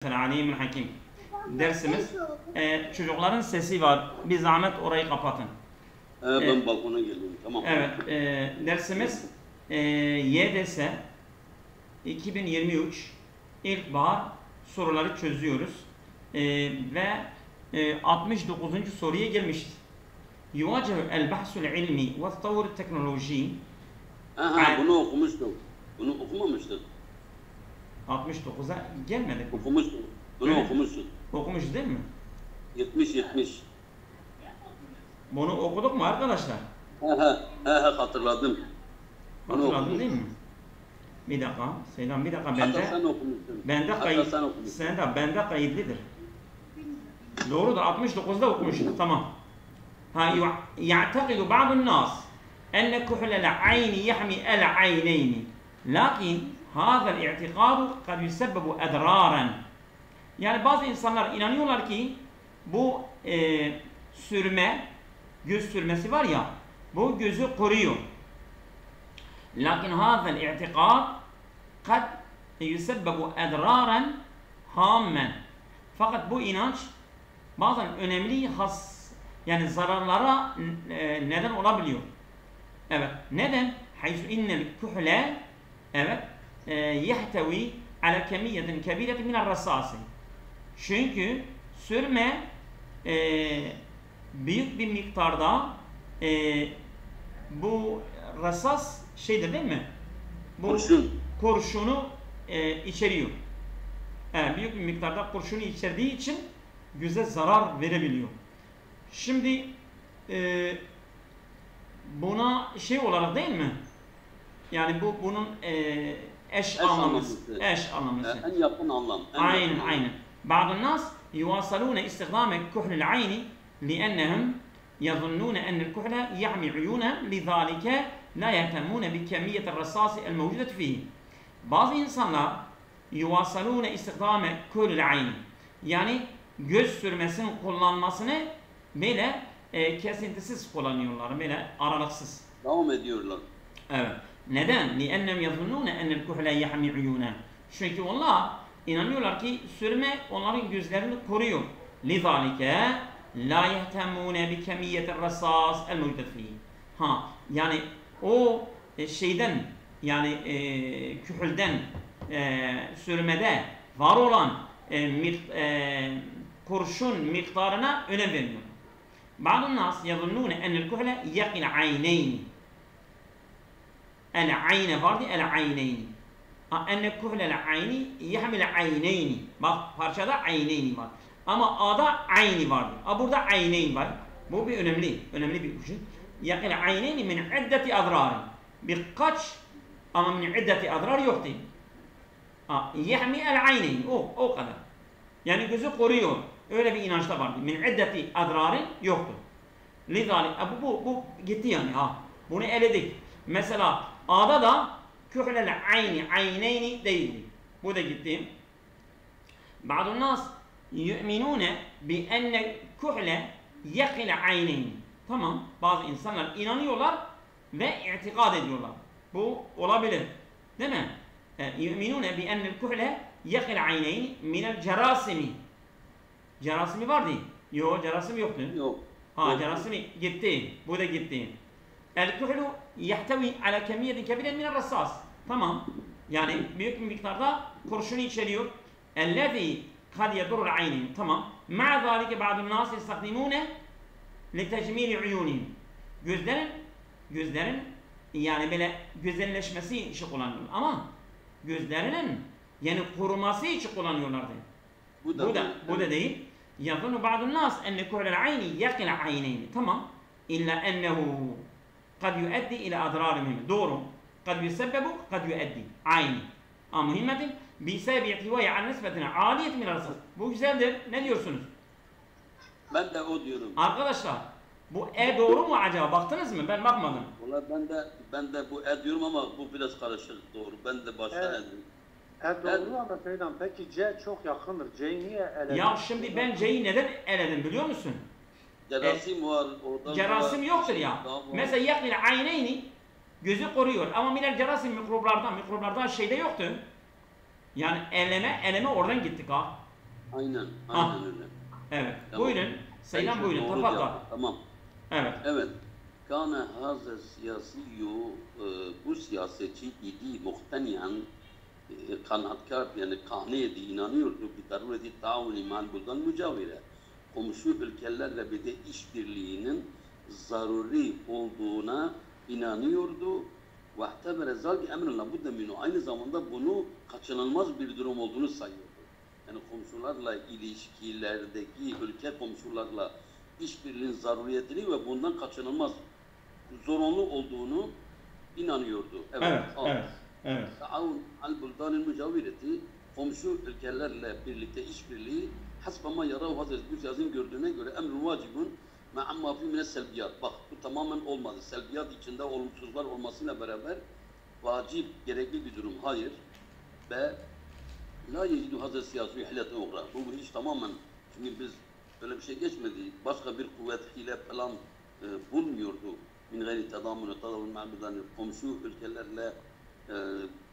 Alimul Hakim dersimiz çocukların sesi var. Bir zahmet orayı kapatın. Ben balkona geldim. Tamam. Evet. Dersimiz YDS 2023 ilkbahar soruları çözüyoruz. Ve 69. soruya gelmişiz. Yuvacihu el-bahsul ilmi ve tavur teknoloji. Bunu okumuştuk. Bunu okumamıştık. 69'a gelmedik. Okumuştuk. Bunu okumuştuk. Okumuşuz değil mi? 70. Bunu okuduk mu arkadaşlar? Hatırladım. Hatırladın değil mi? Bir dakika. Selam bir dakika. Hatta sen okumuştun. Bende kayıtlıdır. Doğrudur. 69'da okumuşuz. Tamam. يعتقد بعض الناس أن كحل العين يحمي العينين لكن هذا الاعتقاد قد يسبب أضرارا. Yani bazı insanlar inanıyorlar ki bu sürme, göz sürmesi var ya, bu gözü koruyor. Lakin هذا الاعتقاد قد يسبب أضرارا هاما. Fakat bu inanç bazen önemli yani zararlara neden olabiliyor. Evet. Neden? حيث إن الكحل evet يحتوي على كمية كبيرة من الرصاص. Çünkü sürme büyük bir miktarda bu rasas şeydir değil mi? Bu kurşunu içeriyor. Büyük bir miktarda kurşunu içerdiği için göze zarar verebiliyor. Şimdi buna şey olarak değil mi? Yani bunun eş anlamısı. En yakın anlam. Aynen. بعض الناس يواصلون استخدام كحل العين لأنهم يظنون أن الكحل يحمي عيونهم لذلك لا يهتمون بكمية الرصاص الموجودة فيه. Bazı insanlar يواصلون استخدام كحل العين yani göz sürmesinin kullanmasını böyle kesintisiz kullanıyorlar, böyle aralıksız. Devam ediyorlar. Evet. Neden? لأنهم يظنون أن الكحل يحمي عيونهم. Çünkü onlar İnanıyorlar ki sürme onların gözlerini koruyor. لذلك لا يهتمون بكمية الرصاص الموجود فيه. Yani o şeyden yani kühülden sürmede var olan kurşun miktarına önem vermiyor. بعض الناس يظنون أن الكحل يقي العينين. العين vardı العينين. Enne kuhlel ayni yahmil ayneyni. Bak parçada ayneyni var. Ama A'da ayni vardı. Burada ayneyn var. Bu bir önemli bir şey. Yakil ayneyni min iddeti adrar. Birkaç ama min iddeti adrar yoktu. Yahmi el ayneyn. O kadar. Yani gözü koruyor. Öyle bir inançta vardı. Min iddeti adrarin yoktu. Lidalik bu gitti yani. Bunu eledik. Mesela A'da da kühlel ayneyni değildi. Bu da gitti. Bazı nas yu'minune bi enne kühle yakil ayneyni. Tamam. Bazı insanlar inanıyorlar ve itikad ediyorlar. Bu olabilir. Değil mi? Yu'minune bi enne kühle yakil ayneyni minel cerasimi. Cerasimi vardı. Yok, cerasim yoktu. Yok. Cerasimi gitti. Bu da gitti. El-kühlü yahtavi ala kemiyetin kebiren minel rassas. Tamam. Yani büyük bir miktarda kurşunu içeriyor. Ellezî kad yedurul aynin. Tamam. Ma'a zâlike ba'dun nâs yestakdimûne litecmîli uyûnihim. Gözlerin yani böyle güzelleşmesi için kullanıyorlar. Ama gözlerinin yani koruması için kullanıyorlardı. Bu da değil. Yazunu ba'dun nâs enne kuhlel ayni yakil ayneyni. Tamam. İlla ennehu kad yuaddi ila adrar mühim. Doğru. Kad yusebbebu, kad yuaddi. Aynı. Ama mühimmetin bisebebi ihtivaya an nisbetine aliyet min arasız. Bu güzeldir. Ne diyorsunuz? Ben de o diyorum. Arkadaşlar, bu doğru mu acaba? Baktınız mı? Ben bakmadım. Vallahi ben de bu diyorum ama bu biraz karışık. Doğru. Ben de başta diyorum. Doğru ama Seydan, peki C çok yakındır. C'yi niye eledin? Ya şimdi ben C'yi neden eledim biliyor musun? Cerasim var. Cerasim yoktur ya. Mesela yakil ayneyni gözü koruyor ama minel cerasim mikroplardan şeyde yoktu. Yani eleme oradan gittik Aynen Ah. öyle. Evet. Tamam. Buyurun. Selam Ben buyurun. doğru Tafadal. cevap- Tamam. Evet. Evet. Kana haza siyasiyu bu siyasetçi idi muhteniyan kanaatkar yani kaniydi inanıyordu bir darureti taavuni mal buldan mücavire. Komşu ülkelerle bir de işbirliğinin zaruri olduğuna inanıyordu. Ve ihtemere zalki emrin la budde minu. Aynı zamanda bunu kaçınılmaz bir durum olduğunu sayıyordu. Yani komşularla ilişkilerdeki ülke komşularla işbirliğinin zaruriyetini ve bundan kaçınılmaz zorunlu olduğunu inanıyordu. Evet. Evet. Taavun al buldanil mücavireti komşu ülkelerle birlikte işbirliği hasbama yarav Hazreti Gülsaz'ın gördüğüne göre emrun vacibun ma'amma fi mine selviyat. Bak bu tamamen olmadı. Selviyat içinde olumsuzlar olmasıyla beraber vacip, gerekli bir durum. Hayır. Ve la yecidu hazret siyasi hilet uğra. Bu hiç tamamen, çünkü biz böyle bir şey geçmedi. Başka bir kuvvet, hile falan bulmuyordu. Min gayri tadamunu tadamın ma'budan komşu ülkelerle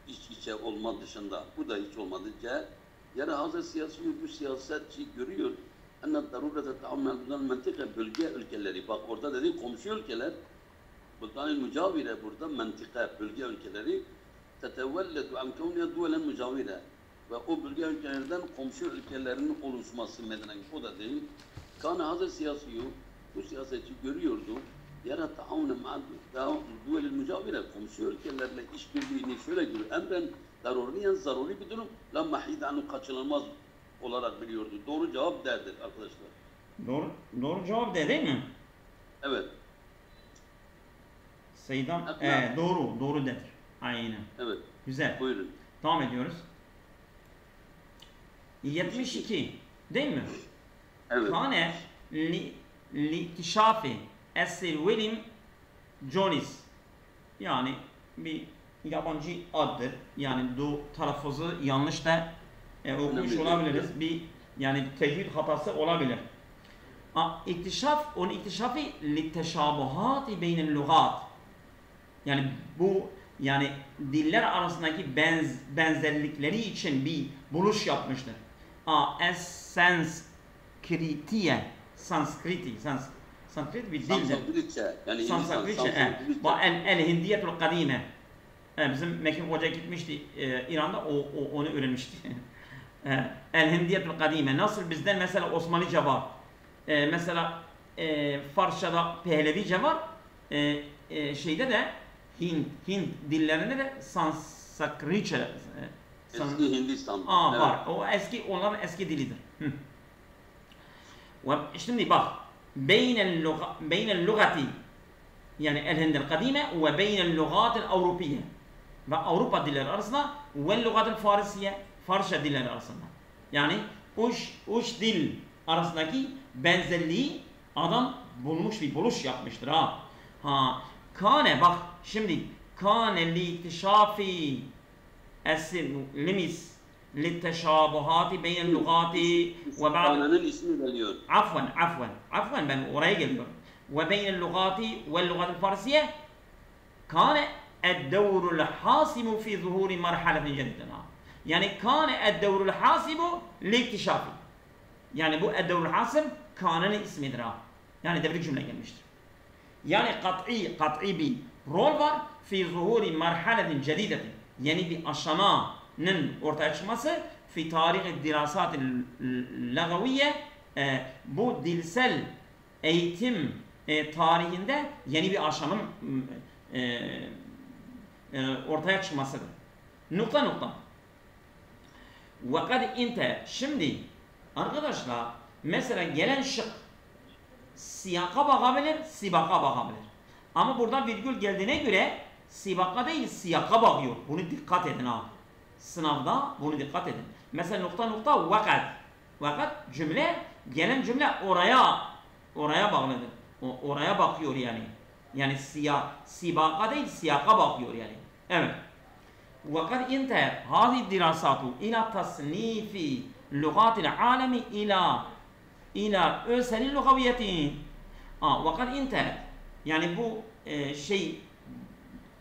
iç içe olma dışında. Bu da hiç olmadı. Yani hazret siyasi bu siyasetçi görüyor. Enne darurete ta'ammelden mentika bölge ülkeleri. Bak orada dedi komşu ülkeler. Buldan-ı mücavire burada mentika bölge ülkeleri tetevelledu an kavniye duvelen mücavire. Ve o bölge ülkelerden komşu ülkelerin oluşması meydana geldi. O da değil. Kana hazır siyasiyu, bu siyasetçi görüyordu. Yara taavune ma'al duvelil mücavire, komşu ülkelerle işbirliğini şöyle görüyor. Emren daruriyen zaruri bir durum. La mahid anu kaçınılmaz olarak biliyordu. Doğru cevap derdir arkadaşlar. Doğru cevap de değil mi? Evet. Seydam Evet. doğru dedir. Aynen. Evet. Güzel. Buyurun. Devam ediyoruz. 72 değil mi? Evet. Kane li'tişafi Esir William Jones, yani bir yabancı addır. Yani bu telaffuzu yanlış da okumuş Önemli. olabiliriz. Bir yani tecvid hatası olabilir. İktişafı li'teşabuhati beynel lugat. Yani bu yani diller arasındaki benzerlikleri için bir buluş yapmıştır. Sanskrit bir dildir. Sanskritçe. Yani Sanskritçe. El-Hindiyetul Kadime. Bizim Mekin Hoca gitmişti İran'da, onu öğrenmişti. El-Hindiyetul Kadime. Nasıl bizden mesela Osmanlıca var. Mesela Farsça'da Pehlevice var. Şeyde de Hint dillerinde de Sanskritçe. Eski Hindistan. Var. O onların eski dilidir. Şimdi bak. Beynel lugati yani el-Hindil kadime ve beynel lugatil Avrupiye ve Avrupa dilleri arasında ve lugatil Farisiye, Farsça dilleri arasında. Yani üç dil arasındaki benzerliği adam bulmuş, bir buluş yapmıştır ha. Kane bak şimdi kane li iktişafi limis للتشابهات بين اللغات وبعض Kane'nin ismi geliyor. عفوا ben oraya geliyorum. وبين اللغات واللغة الفارسية كان الدور الحاسم في ظهور مرحلة جديدة. Yani كان الدور الحاسم لاكتشاف. Yani bu الدور الحاسم Kane'nin ismidir ha. Yani devrik cümle gelmiştir. Yani kat'i bir rol var fi zuhuri merhaletin cedidetin. Yeni bir aşamanın ortaya çıkması fi tarihi dirasat-ı lagaviye, bu dilsel eğitim tarihinde yeni bir aşamanın ortaya çıkmasıdır. Nokta. Ve kad inte. Şimdi arkadaşlar mesela gelen şık siyaka bakabilir, sibaka bakabilir. Ama burada virgül geldiğine göre sibaka değil siyaka bakıyor. Bunu dikkat edin ha. Sınavda bunu dikkat edin. Mesela nokta vakat. Vakat cümle, gelen cümle oraya bağlıdır. Oraya bakıyor yani. Yani sibaka değil siyaka bakıyor yani. Evet. Vakat inter hadi dirasatu ila tasnifi lugatil alemi ila öselin lugaviyeti. Vakat inter yani bu şey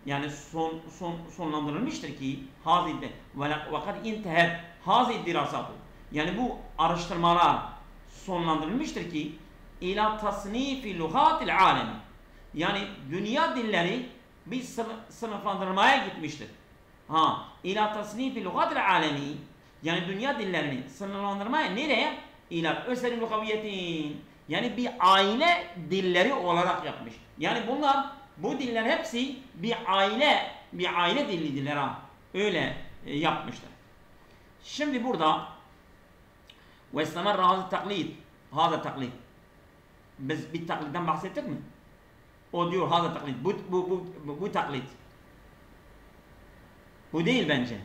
yani sonlandırılmıştır ki hazide vakat intehet hazid dirasatu. Yani bu araştırmalar sonlandırılmıştır ki ila tasnifi lughatil alemi. Yani dünya dilleri bir sınıflandırmaya gitmiştir. İla tasnifi lughatil alemi, yani dünya dillerini sınıflandırmaya nereye? İla özel lugaviyetin. Yani bir aile dilleri olarak yapmış. Yani bu diller hepsi bir aile dillidirler ha. Öyle yapmışlar. Şimdi burada ve istemerra hazı taklit. Biz bir taklitten bahsettik mi? O diyor hazı taklit. Bu taklit. Bu değil bence.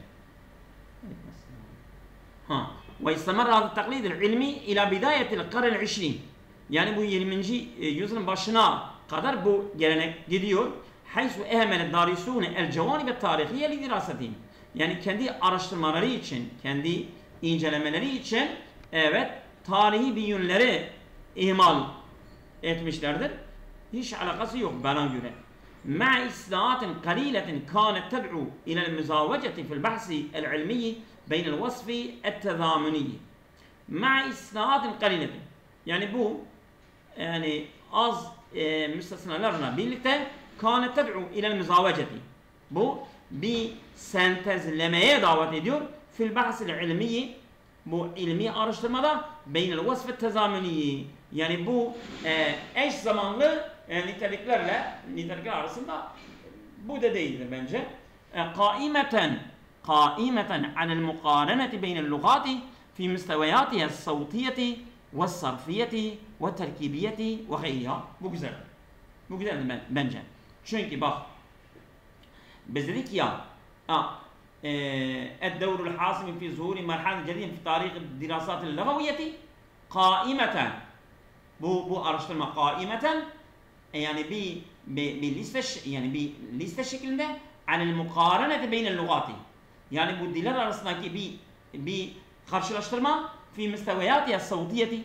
Ve istemerra hazı taklit ilmi ila bidayetil karel 20. Yani bu 20. yüzyılın başına kadar bu gelenek gidiyor. Haysu ehmel darisune el cevanib tarihiye li dirasetihim. Yani kendi araştırmaları için, kendi incelemeleri için evet tarihi bir yönleri ihmal etmişlerdir. Hiç alakası yok bana göre. مع إصلاحات قليلة كانت تدعو إلى المزاوجة في البحث العلمي بين الوصف التضامني. مع إصلاحات قليلة. Yani bu yani az müstesnalarla birlikte kâne ted'u ilel müzaveceti. Bu bir sentezlemeye davet ediyor. Fil bahsil ilmiyi, bu ilmi araştırmada beynel vasfet tezamüniyyi. Yani bu eş zamanlı nitelikler arasında bu da değildir bence. Kaimeten anel mukareneti beynel lugati fi müsteveyatiha savtiyeti ve sarfiyeti ve terkibiyeti ve gayriha. Bu güzel. Bu güzeldir bence. Çünkü bak biz dedik ya الدور الحاسم في ظهور مرحلة جديدة في تاريخ الدراسات اللغوية قائمة bu araştırma قائمة yani bir liste şeklinde anil mukarene beynel lugati, yani bu diller arasındaki bir karşılaştırma fi müsteveyatiha savtiyeti,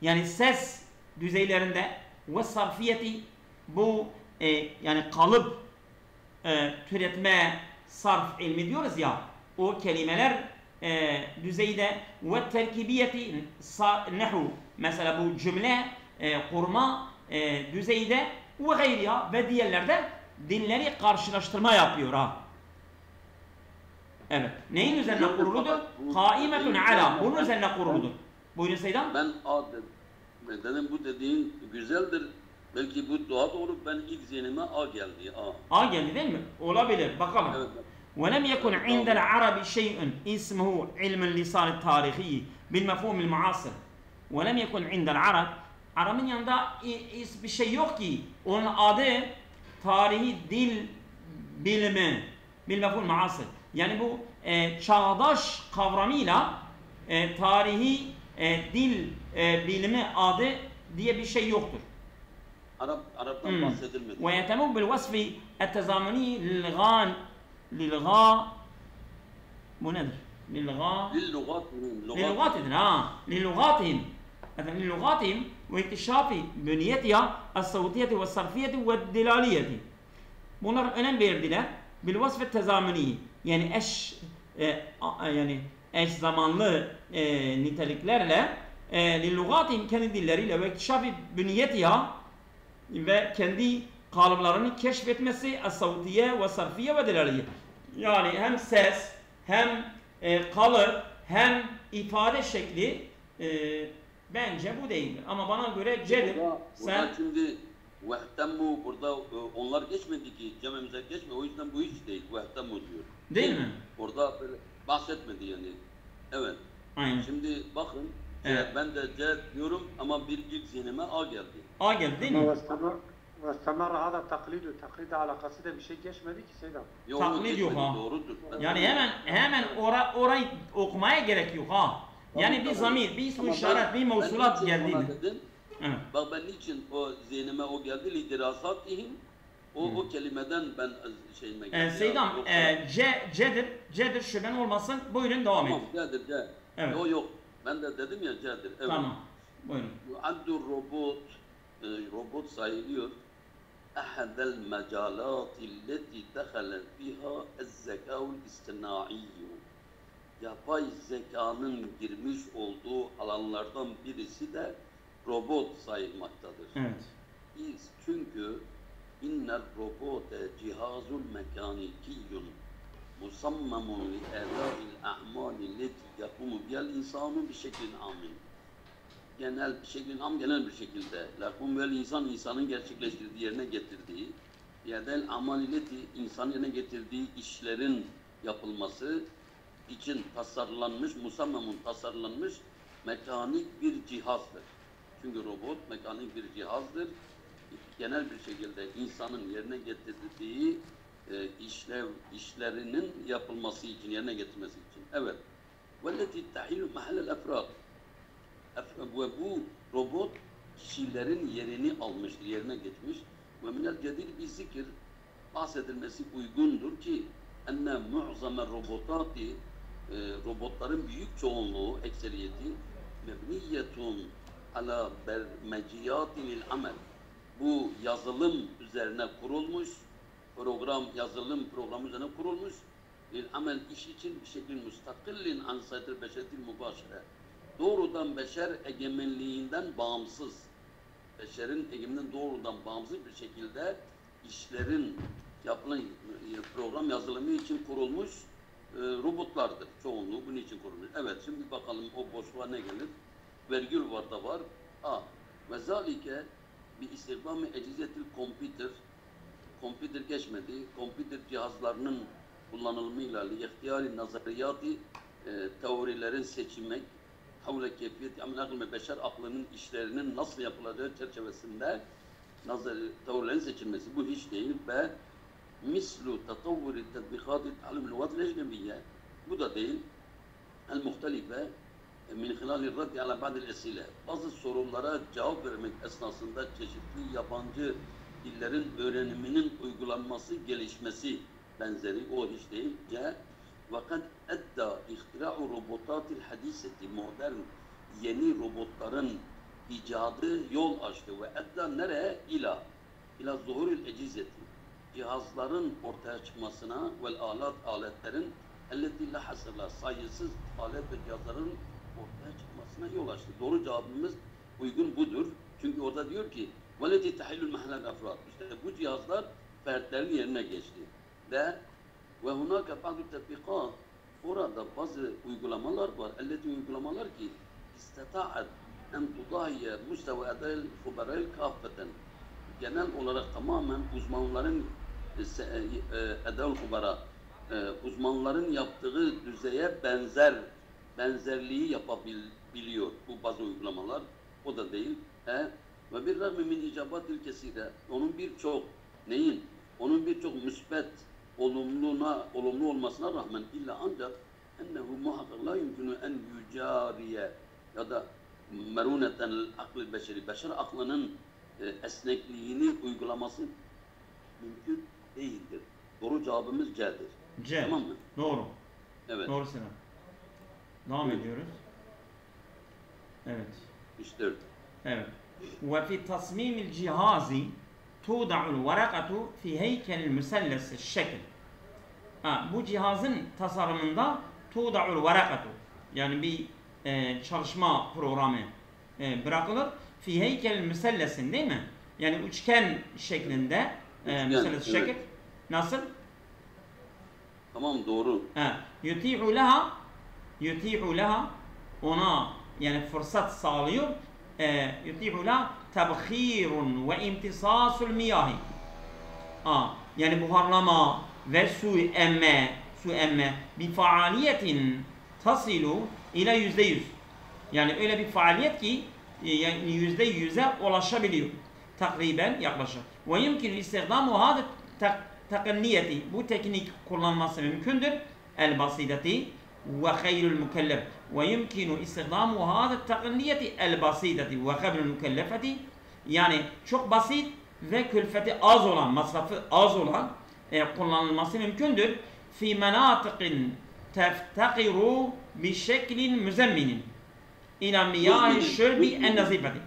yani ses düzeylerinde ve sarfiyeti, bu yani kalıp türetme sarf ilmi diyoruz ya, o kelimeler düzeyde ve terkibiyeti nehu, mesela bu cümle kurma düzeyde ve gayriha ve diğerlerde dilleri karşılaştırma yapıyor ha. Evet. Neyin üzerine kuruludur? Kaimetun ala. Bunun üzerine kuruludur. Buyurun Seydan. Ben dedim bu dediğin güzeldir. Belki bu daha doğru, ben ilk zihnime A geldi. A geldi değil mi? Olabilir. Bakalım. Evet. وَلَمْ يَكُنْ عِنْدَ الْعَرَبِ شَيْءٌ اسمه علم اللسان التاريخي بالمفهوم المعاصر. وَلَمْ يَكُنْ عِنْدَ الْعَرَبِ Arap'ın yanında bir şey yok ki onun adı tarihi dil bilimi bilmefhum muasır. Yani bu çağdaş kavramıyla tarihi dil bilimi adı diye bir şey yoktur. Arap'tan bahsedilmedi. Ve yetemuk bil vasfi ettezamuni lilga bu nedir? للغاتهم واكتشاف بنيتها الصوتية والصرفية والدلالية. Bunlar önem verdiler. Bil vasf tezamuni, yani eş zamanlı niteliklerle lillugatihim, kendi dilleriyle ve iktishafi bünyetiha, ve kendi kalıplarını keşfetmesi es-savtiye ve sarfiye ve delaliye. Yani hem ses, hem kalıp, hem ifade şekli bence bu değildir. Ama bana göre C'dir. Burada şimdi vehtemmu, burada onlar geçmedi ki, cememize geçme, o yüzden bu hiç değil. Vehtemmu diyor. Değil mi? Orada böyle bahsetmedi yani. Evet. Aynen. Şimdi bakın, evet. Ben de C diyorum ama bir ilk zihnime A geldi. A geldi değil mi? واستمر هذا التقليد والتقليد alakası da bir şey geçmedi ki Seydam. Taklit yok ha. Doğrudur. Yani hemen orayı okumaya gerek yok ha. Yani bir zamir, bir ismi işaret, bir mevsulat geldiğinde. Evet. Bak ben niçin o zihnime o geldi? Lidirasatihim. O kelimeden ben şeyime geldi. Seydam, C'dir, şüphen olmasın. Buyurun devam et. Tamam, C'dir, C. Evet. Yok. Ben de dedim ya C'dir. Evet. Tamam. Buyurun. Addur robot sayılıyor. Ahadel mecalati lleti dehalet fiha ez-zekâul istinâiyyu. yapay zekanın girmiş olduğu alanlardan birisi de robot sayılmaktadır. Evet. Biz çünkü inner robote cihazul mekanikiyyun musammamun li edâil a'mâli leti yakumu biyel insanu bir şeklin amin. Genel bir şeklin genel bir şekilde lakum vel insan insanın gerçekleştirdiği yerine getirdiği yedel amalileti insan yerine getirdiği işlerin yapılması için tasarlanmış, musammamun tasarlanmış mekanik bir cihazdır. Çünkü robot mekanik bir cihazdır. Genel bir şekilde insanın yerine getirdiği işlerinin yapılması için, yerine getirmesi için. Evet. وَالَّتِي تَحِلُ مَحَلَ الْاَفْرَادِ Ve bu robot kişilerin yerini almıştır, yerine geçmiş. وَمِنَ الْجَدِيلِ bir zikir bahsedilmesi uygundur ki enne mu'zame robotati robotların büyük çoğunluğu, ekseriyeti mebniyetun ala bermeciyatil amel. Bu yazılım üzerine kurulmuş, yazılım programı üzerine kurulmuş bir amel iş için bir şekilde müstakillin an saydır beşetil mübaşire. Doğrudan beşer egemenliğinden bağımsız, beşerin egemenliğinden doğrudan bağımsız bir şekilde işlerin yapılan program yazılımı için kurulmuş robotlardır. Çoğunluğu bunun için kurulmuş. Evet, şimdi bakalım o boşluğa ne gelir? Virgül var da var. Ve zalike bi istihdami ecizetil kompüter. Kompüter geçmedi. Kompüter cihazlarının kullanılımıyla ihtiyari nazariyatı teorilerin seçilmek havle keyfiyeti amel akıl ve beşer aklının işlerinin nasıl yapılacağı çerçevesinde teorilerin seçilmesi. Bu hiç değil ve mislu tatavvuri tetbikati ta'limul lugat ecnebiye. Bu da değil. El muhtelife min hilali raddi ala ba'dil esile. Bazı sorulara cevap vermek esnasında çeşitli yabancı dillerin öğreniminin uygulanması, gelişmesi benzeri o hiç değil. Vakat edda ihtira'u robotatil hadiseti modern yeni robotların icadı yol açtı ve edda nereye? İla zuhuril ecizeti cihazların ortaya çıkmasına vel aletlerin elleti la hasırla sayısız alet ve cihazların ortaya çıkmasına yol açtı. Doğru cevabımız uygun budur. Çünkü orada diyor ki veleti tahillül mahallel afrad. İşte bu cihazlar fertlerin yerine geçti. Ve hunaka bazı tetbikat orada bazı uygulamalar var. Elleti uygulamalar ki istata'at en tudahiye müsteva edel huberel kafeten. Genel olarak tamamen uzmanların edel hubera uzmanların yaptığı düzeye benzerliği yapabiliyor bu bazı uygulamalar. O da değil. Ve bir rağmen min icabatil kesire onun birçok neyin? Onun birçok müsbet olumlu olmasına rağmen illa ancak ennehu muhakkak la yumkinu en yücariye ya da meruneten akl beşeri beşer aklının esnekliğini uygulaması mümkün değildir. Doğru cevabımız C'dir. C. Tamam mı? Doğru. Evet. Doğru Sinan. Devam ediyoruz. Evet. İşte. Evet. Ve fi tasmimil cihazi tuda'ul varakatu fi heykelil müselles şekil. Bu cihazın tasarımında tuda'ul varakatu yani bir çalışma programı bırakılır. Fi heykelil müsellesin değil mi? Yani üçgen şeklinde müselles şekil. Evet. Nasıl? Tamam doğru. Yuti'u leha ona yani fırsat sağlıyor. Yuti'u leha tabkhirun ve imtisasul miyahi. Yani buharlama ve su emme bir faaliyetin tasilu ile %100. Yani öyle bir faaliyet ki yani %100'e ulaşabiliyor. Takriben yaklaşık. Ve yumkinu istidamu hada takniyeti bu teknik kullanması mümkündür. El basidati ve hayrul mükellef. Ve yumkinu istidamu hada takniyeti el basidati ve hayrul mükellefeti yani çok basit ve külfeti az olan, masrafı az olan kullanılması mümkündür. Fi menatiqin teftakiru bi şeklin müzemminin ila miyahi şurbi en nazifeti.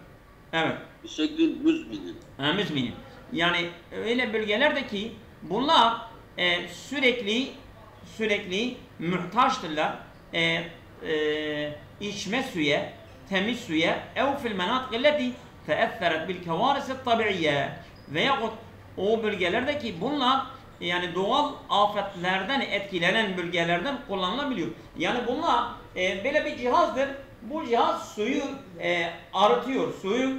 Evet. Bir şeklin müzminin. Müzminin. Yani öyle bölgelerde ki bunlar sürekli muhtaçtırlar. içme suya, temiz suya ev fil menatik elleti teesseret bil kevarisi tabiiye veyahut o bölgelerdeki bunlar yani doğal afetlerden etkilenen bölgelerden kullanılabiliyor. Yani bunlar böyle bir cihazdır. Bu cihaz suyu arıtıyor, suyu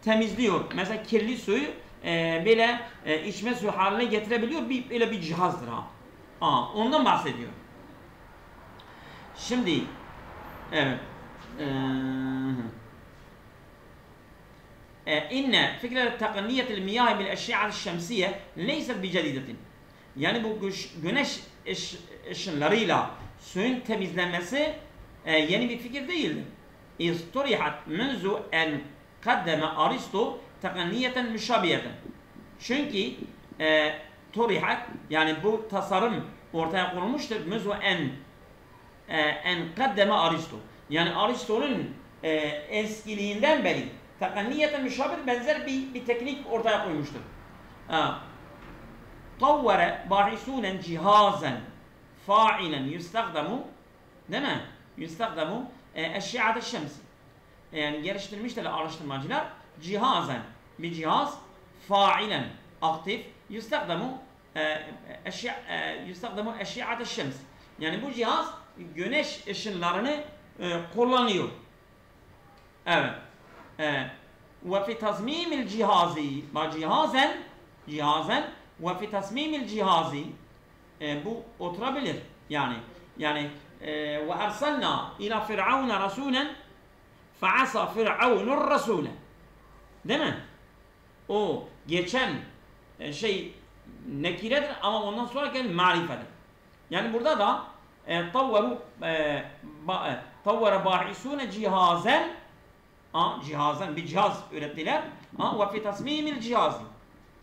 temizliyor. Mesela kirli suyu böyle içme suyu haline getirebiliyor. Böyle bir cihazdır ha. Ondan bahsediyor. Şimdi evet. İnne fikret tekniyetil miyahi bil eşya'at şemsiye leyset bi cedidetin. Yani bu güneş ışınlarıyla suyun temizlenmesi yeni bir fikir değildir. İsturihat menzu en kaddeme Aristo tekniyeten müşabiyeten. Çünkü turihat yani bu tasarım ortaya konulmuştur. Menzu en kaddeme Aristo. Yani Aristo'nun eskiliğinden beri tekniyeten müşabir benzer bir teknik ortaya koymuştur. Tavvere bahisunen cihazen fa'ilen yustagdamu değil mi? Yustagdamu eşya'at şemsi. Yani geliştirmişler araştırmacılar cihazen bir cihaz fa'ilen aktif yustagdamu eşya'at şemsi. Yani bu cihaz güneş ışınlarını kullanıyor. Evet. Ve fi tasmimil cihazi cihazen ve fi tasmimil cihazi bu oturabilir yani ve ersalna ila firavuna rasulen feasa firavunur rasule değil mi? O geçen şey nekiredir ama ondan sonra gelen marifedir. Yani burada da tavvara bahisune cihazen cihazın bir cihaz ürettiler. Ve fi tasmimil cihazi.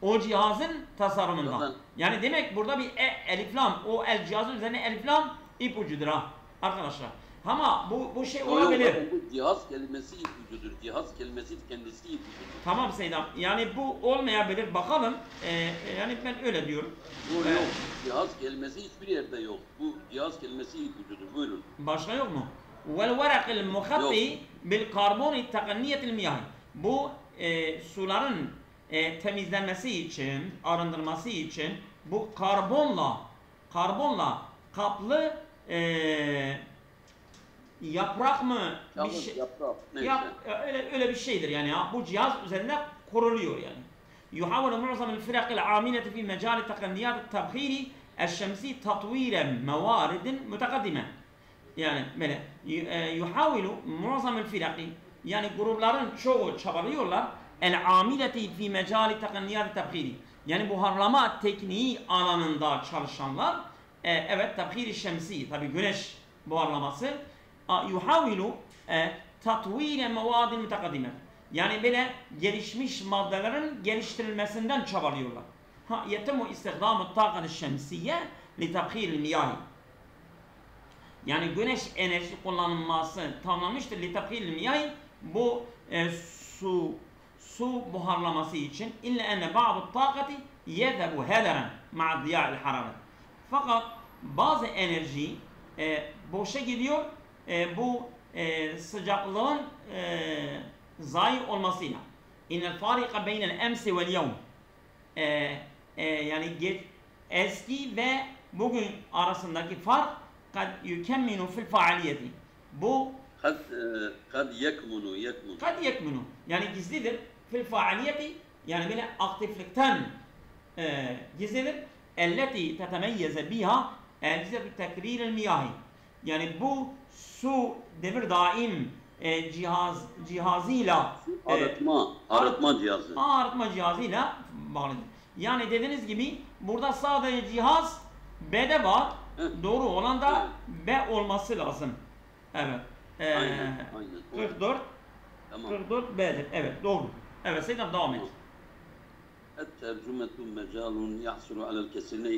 O cihazın tasarımından. Yani demek burada bir eliflam, o cihazın üzerine eliflam ipucudur ha arkadaşlar. Ama bu şey olabilir. Bu cihaz kelimesi ipucudur. Cihaz kelimesi kendisi ipucudur. Tamam Seydam. Yani bu olmayabilir. Bakalım. Yani ben öyle diyorum. Bu yok. Cihaz kelimesi hiçbir yerde yok. Bu cihaz kelimesi ipucudur. Buyurun. Başka yok mu? Vel muhatti bil karboni tekniyetil miyahi. Bu suların temizlenmesi için, arındırması için bu karbonla kaplı yaprak mı? Bir şey, yaprak. Öyle bir şeydir yani. Bu cihaz üzerinde kuruluyor yani. Yuhavulu mu'zamul firakil amileti fi mecali tekniyat tabkhiri eşşemsi tatviren mevaridin mütekaddime. Yani böyle yuhavilu mu'zamul firaki yani grupların çoğu çabalıyorlar el-amileti fi mecali tekniyat tabkhiri. Yani buharlama tekniği alanında çalışanlar evet tabkhiri şemsi tabi güneş buharlaması yuhavilu tatvire mevadin mütekaddime. Yani böyle gelişmiş maddelerin geliştirilmesinden çabalıyorlar. Yetemu istihdamı takat şemsiye li tabkhiril miyahi. Yani güneş enerjisi kullanılması tamamlanmıştır. Li tabkhiril miyahi bu su buharlaması için illa enne ba'du takati yezebu hederen ma'a diya'il hararet. Fakat bazı enerji boşa gidiyor bu sıcaklığın zayi olmasıyla. İnnel farika beynel emsi vel yevm. Yani eski ve bugün arasındaki fark kad yukemminu fil faaliyeti. Bu kad yekmunu. Kad yekmunu. Yani gizlidir. Fil faaliyeti yani böyle aktiflikten gizlidir. Elleti tetemeyyeze biha elbize tekriril miyahi. Yani bu su devir daim cihazıyla arıtma cihazı. Arıtma cihazıyla bağlıdır. Yani dediğiniz gibi burada sadece cihaz B'de var. Doğru olan da B olması lazım. Evet. Aynen. 44 Tamam. 44 B'dir. Evet doğru. Evet Seydam devam et. Tercümetü mecalun yahsulu alel kesirine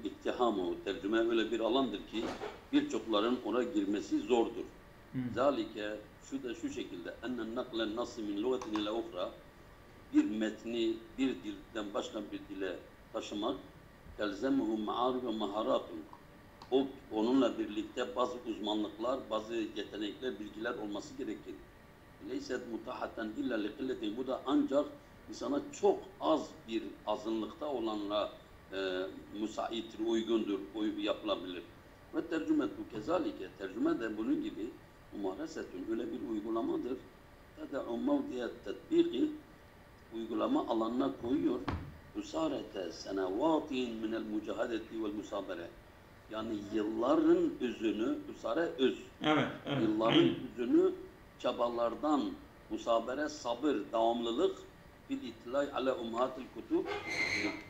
iktihamu. Tercüme öyle bir alandır ki birçokların ona girmesi zordur. Zalike şu şekilde ennen naklen nasıl min lugatin ile ukhra bir metni bir dilden başka bir dile taşımak elzemuhu ma'arif ve maharatun onunla birlikte bazı uzmanlıklar, bazı yetenekler, bilgiler olması gerekir. Leyset mutahatten illa likilletin. Bu da ancak insana çok az bir azınlıkta olanla müsaittir, uygundur, yapılabilir. Ve tercümetu kezalike. Tercüme de bunun gibi mumaresetün öyle bir uygulamadır. Teda'u mevdiyet tetbiki uygulama alanına koyuyor. Usarete senevatin minel mücahadeti vel musabere. Yani yılların özünü, usare öz. Evet, evet. Yılların özünü çabalardan, musabere, sabır, devamlılık bil itilay ala ummatil kutub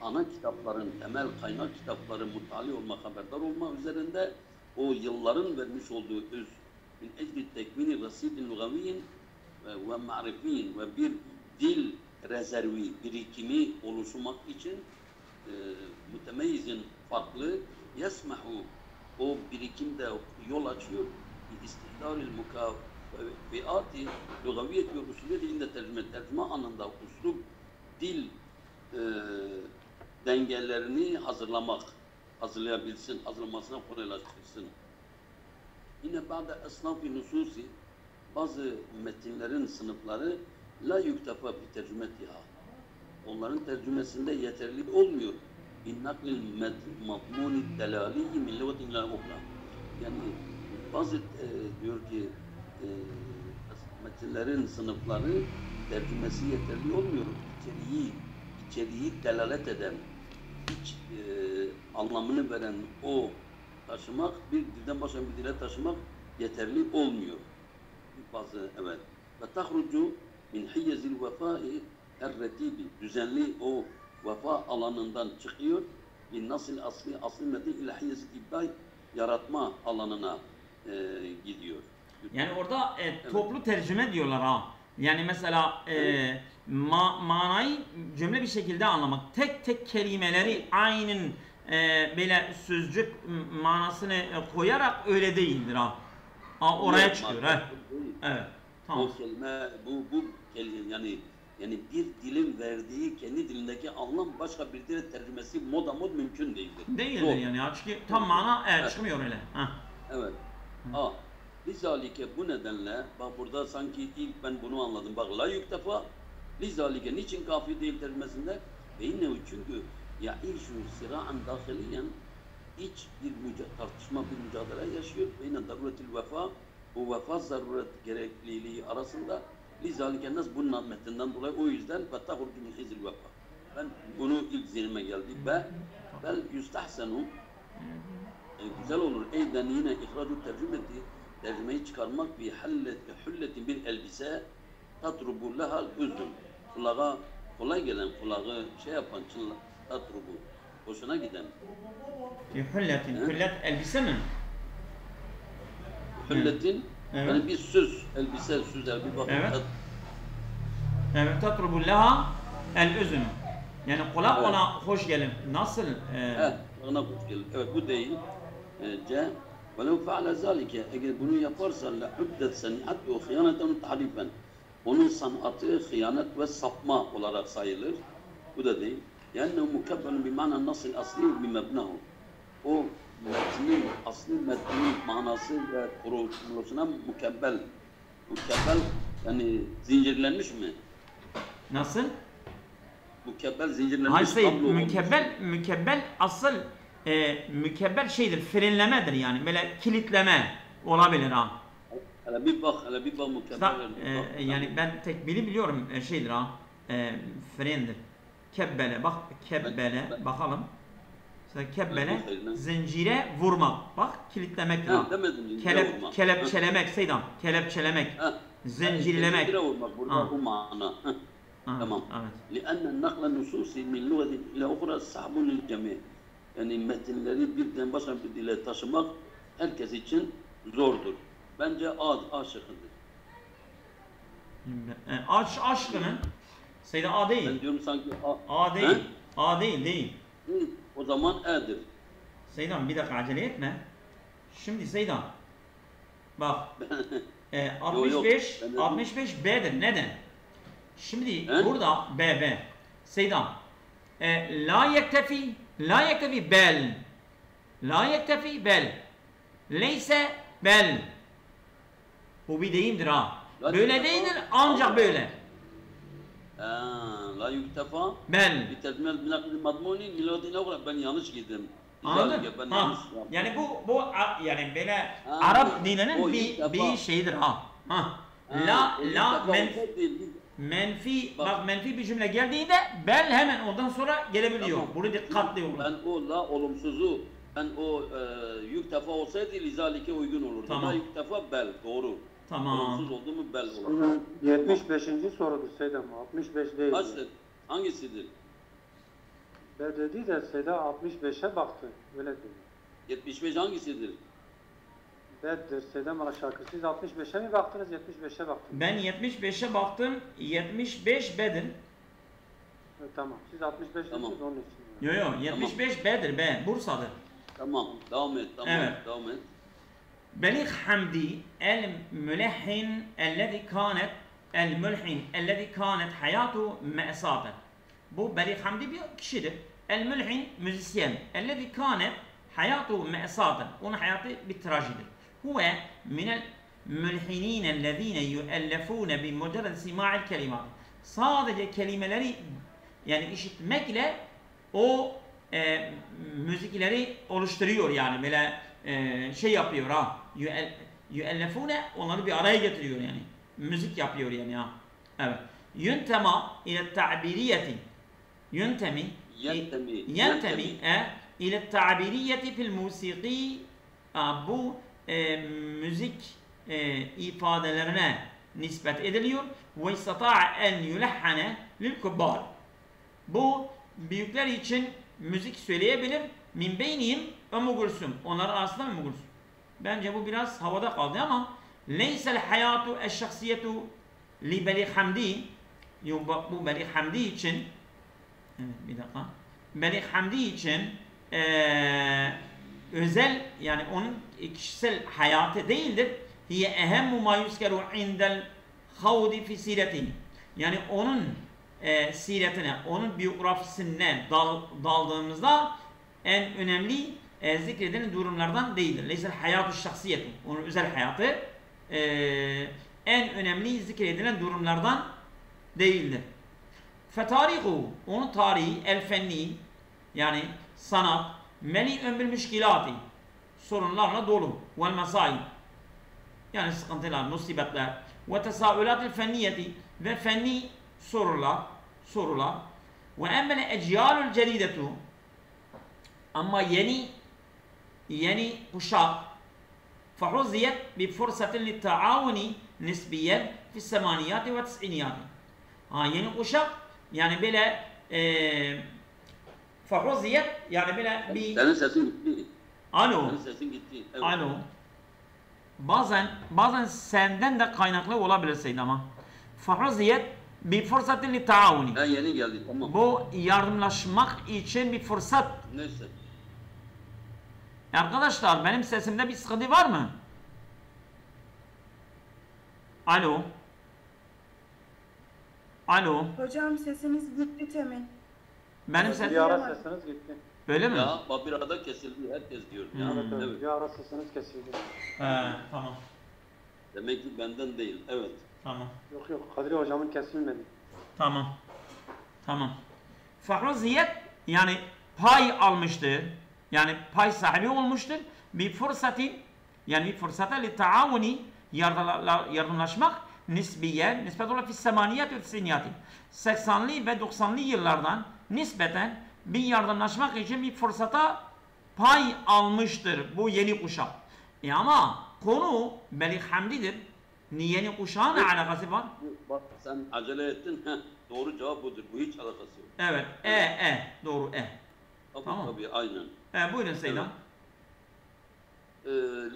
ana kitapların, temel kaynak kitapların muttali olma, haberdar olma üzerinde o yılların vermiş olduğu öz min ecli tekvini rasidin lugaviyin ve ma'rifiyin ve bir dil rezervi, birikimi oluşturmak için mütemeyyizin farklı yesmahu o birikimde yol açıyor istihdaril mukafiyati lugaviyet ve usulü dilinde tercüme anında uslub dil dengelerini hazırlayabilsin, hazırlamasına kolaylaştırsın. Yine bazı esnaf-ı nususi bazı metinlerin sınıfları la yuktefa bi tercümetiha. Onların tercümesinde yeterli olmuyor. Bin naklil madmuni delaliyi min lügatin ila ukhra. Yani bazı diyor ki metinlerin sınıfları tercümesi yeterli olmuyor. İçeriği delalet eden, anlamını veren o taşımak, bir dilden başka bir dile taşımak yeterli olmuyor. Bazı evet. Ve tahrucu min hiyyezil vefai er-retibi. Düzenli o vefa alanından çıkıyor. Bin nasıl asli metin ila hiyyezil ibday yaratma alanına gidiyor. Yani orada toplu tercüme diyorlar ha. Yani mesela manayı cümle bir şekilde anlamak. Tek tek kelimeleri aynen böyle sözcük manasını koyarak öyle değildir ha. Oraya çıkıyor ha. Evet. Tamam. O kelime bu kelime yani bir dilin verdiği kendi dilindeki anlam başka bir dile tercümesi mod mümkün değildir. Değildir yani. Çünkü tam mana çıkmıyor öyle. Ha. Evet. Lizalike bu nedenle bak burada sanki ilk ben bunu anladım. Bak la yuktefa lizalike niçin kafi değil tercümesinde? Ve innehu çünkü ya'işu sira'an dâhiliyen iç bir tartışma, bir mücadele yaşıyor. Ve inne daruretil vefa o vefa zaruret gerekliliği arasında lizalike nas bunun metninden dolayı o yüzden fetahurcu min hizil vefa. Ben bunu ilk zihnime geldi ve bel yustahsenu güzel olur. Eyden yine ihracu tercümeti tercümeyi çıkarmak bir hülletin bir elbise tatrubu lehal üzüm. Kulağa kolay gelen, kulağı şey yapan tatrubu. Hoşuna giden. Hülletin. Hüllet elbise mi? Hülletin evet. Yani bir süs, elbise, bir bakın. Evet. Evet, tatrubu leha el üzüm. Yani kulak evet. ona hoş gelin. Nasıl? Ona hoş gelin. Evet bu değil. وَلَوْ فَعْلَ ذَٰلِكَ eğer bunu yaparsa لَحُدَّتْ سَنِعَتْ وَخِيَانَةً تَحْرِفًا onun sanatı hıyanet ve sapma olarak sayılır. Bu da değil. Yani mukebbelun bima'na nasıl asli bimebnahu. O metnin, asli metnin manası ve kuruluşuna mukebbel. Mukebbel yani zincirlenmiş mi? Nasıl? Mukebbel zincirlenmiş. Hayır, mükebbel asıl mükebbel şeydir, frenlemedir yani. Böyle kilitleme olabilir ha. Hele bir bak mukebbel. Yani ben tekbiri biliyorum şeydir ha. Frendir. Kebbele bak, bakalım. Mesela kebbele zincire vurmak. Bak kilitlemek ha. Kelepçelemek Seydan. Kelepçelemek. Zincirlemek. Zincire vurmak burada bu mana. Tamam. لأن النقل النصوصي من لغة إلى أخرى صعب للجميع. Yani metinleri birden başka bir dile taşımak herkes için zordur. Bence A şıkkıdır. A şıkkının Seyda A değil. Ben diyorum sanki A değil. A değil. O zaman E'dir. Seydan bir dakika acele etme. Şimdi Seydan bak 65 B'dir. Neden? Şimdi burada B. Seydan la yektefi bel. La yektefi bel. Leyse bel. Bu bir deyimdir ha. Böyle değildir ancak böyle. La yuktefa Bel. bir tercüme binakli madmuni miladi ne olarak ben yanlış girdim. Anladın? Ben Ha. yanlış yaptım. Yani bu yani böyle Ha, Arap dilinin o bir yuktefa. şeyidir ha. Ha. Ha, La o la yuktefa değil, menfi Bak. bak menfi bir cümle geldiğinde bel hemen ondan sonra gelebiliyor. Tamam. Bunu dikkatli olun. Ben o la olumsuzu ben o yuktefa olsaydı lizalike uygun olurdu. Tamam. La yuktefa bel doğru. Tamam. Olumsuz oldu mu bel olur. 75. sorudur Seydam. 65 değil. Kaçtır? Hangisidir? Ben dedi de Seyda 65'e baktı. Öyle dedi. 75 hangisidir? Beddir Seydam ala şarkı. Siz 65'e mi baktınız 75'e baktınız? Ben 75'e baktım. 75 Bedir. Tamam. Siz 65 Tamam. dediniz onun için. Yo yo 75 Bedir be Bursa'dır. Tamam. Devam et. Tamam. Evet. Devam et. بليغ حمدي الملحن الذي كانت الملحن الذي كانت حياته مأساة. Bu Beliğ Hamdi bir kişidir. El-Mülhin müzisyen. Ellezî kânet hayâtuhu me'esâten. Onun hayatı bir trajidir. Huve minel mülhinîne ellezîne yüellefûne bi mucerred simâ'il kelimât. Sadece kelimeleri yani işitmekle o müzikleri oluşturuyor yani böyle şey yapıyor ha. Yüellefûne onları bir araya getiriyor yani. Müzik yapıyor yani ha. Evet. Yüntema ile ta'biriyeti ينتمي إلى التعبيرية في الموسيقى bu müzik ifadelerine nispet ediliyor ve istata'a en yulahhane lil kubbar. Bu büyükler için müzik söyleyebilir. Min beynihim Ümmü Gülsüm. Onlar arasında Ümmü Gülsüm. Bence bu biraz havada kaldı ama leysel hayatu eşşahsiyetu li Beliğ Hamdi. Bu Beliğ Hamdi için evet, bir dakika. Beliğ Hamdi için özel yani onun kişisel hayatı değildir. Hiye ehemmu ma yuskeru indel havdi fi siretihi. Yani onun siretine, onun biyografisine daldığımızda en önemli zikredilen durumlardan değildir. Leysel hayatu şahsiyeti. Onun özel hayatı en önemli zikredilen durumlardan değildir. Fetarihu, onun tarihi, el-fenni, yani sanat, meli'ün bil müşkilati, sorunlarla dolu, vel mesaib, yani sıkıntılar, musibetler, ve tesaülatil fenniyeti, ve fenni sorular, ve emmele eciyalül cedidetu, ama yeni kuşak, fehuziyet bi fırsatin li taavuni nisbiyen fi semaniyati ve tis'iniyati. Yeni kuşak yani böyle fehuziyet yani böyle bir... Senin sesin gitti. Alo. Senin sesin gitti. Evet. Alo. Bazen senden de kaynaklı olabilir Seyyid ama. Fehuziyet bir fırsatin li taavuni. Ben yeni geldi tamam. Bu yardımlaşmak için bir fırsat. Neyse. Arkadaşlar benim sesimde bir sıkıntı var mı? Alo. Alo. Hocam sesiniz gitti temin. Benim sesim... Bir ara sesiniz gitti. Öyle mi? Ya bir arada kesildi herkes diyor. Ya. Evet, evet. Evet. Bir ara sesiniz kesildi. Tamam. Demek ki benden değil. Evet. Tamam. Yok yok Kadri hocamın kesilmedi. Tamam. Fehuziyet yani pay almıştır. Yani pay sahibi olmuştur. Bir fırsatı yani bir fırsata li taavuni yardımlaşmak nispet olarak fi semaniyat ve tisiniyati 80'li ve 90'lı yıllardan nispeten bir yardımlaşmak için bir fırsata pay almıştır bu yeni kuşak. Ama konu Beliğ Hamdi'dir. Yeni kuşağın ne alakası var? Bak sen acele ettin. Doğru cevap budur. Bu hiç alakası yok. Evet. Doğru. Tamam. Tabii aynen. Buyurun Seydam.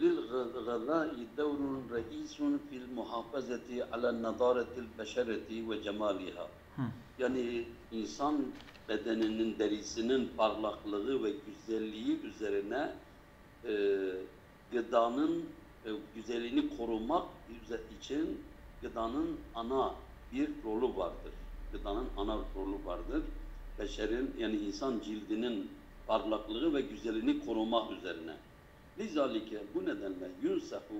للغذاء دور رئيس في المحافظة على النضارة البشرة وجمالها. Yani insan bedeninin derisinin parlaklığı ve güzelliği üzerine gıdanın güzelliğini korumak için gıdanın ana bir rolü vardır. Gıdanın ana rolü vardır. Beşerin yani insan cildinin parlaklığı ve güzelliğini korumak üzerine. Lizalike bu nedenle yunsahu